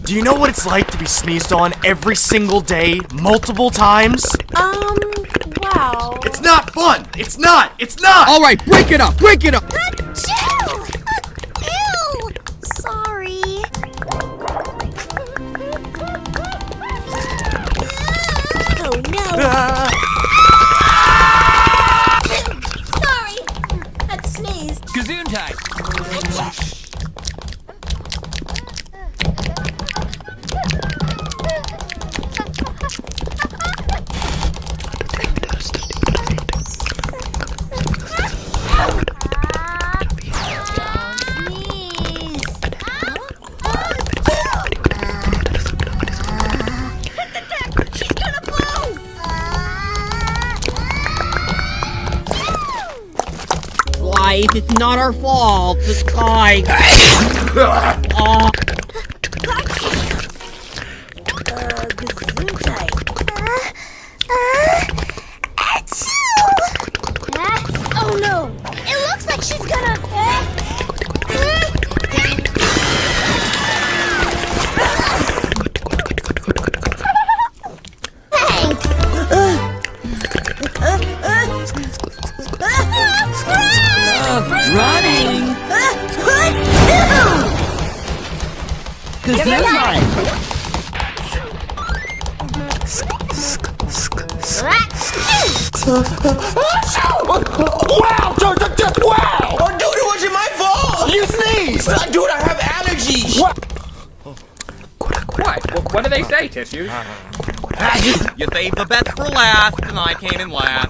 Do you know what it's like to be sneezed on every single day, multiple times? Wow. It's not fun! It's not! It's not! Alright, break it up! Break it up! Achoo! Ew! Sorry. Oh no. Sorry. That sneezed. Gazoon time! Life, it's not our fault. The sky. Oh no! It looks like she's gonna. Running! Gazoon time! Wow! Wow! Dude, it wasn't my fault! You sneezed! Dude, I have allergies! What do they say, Tissues? You saved the best for last, and I came in last.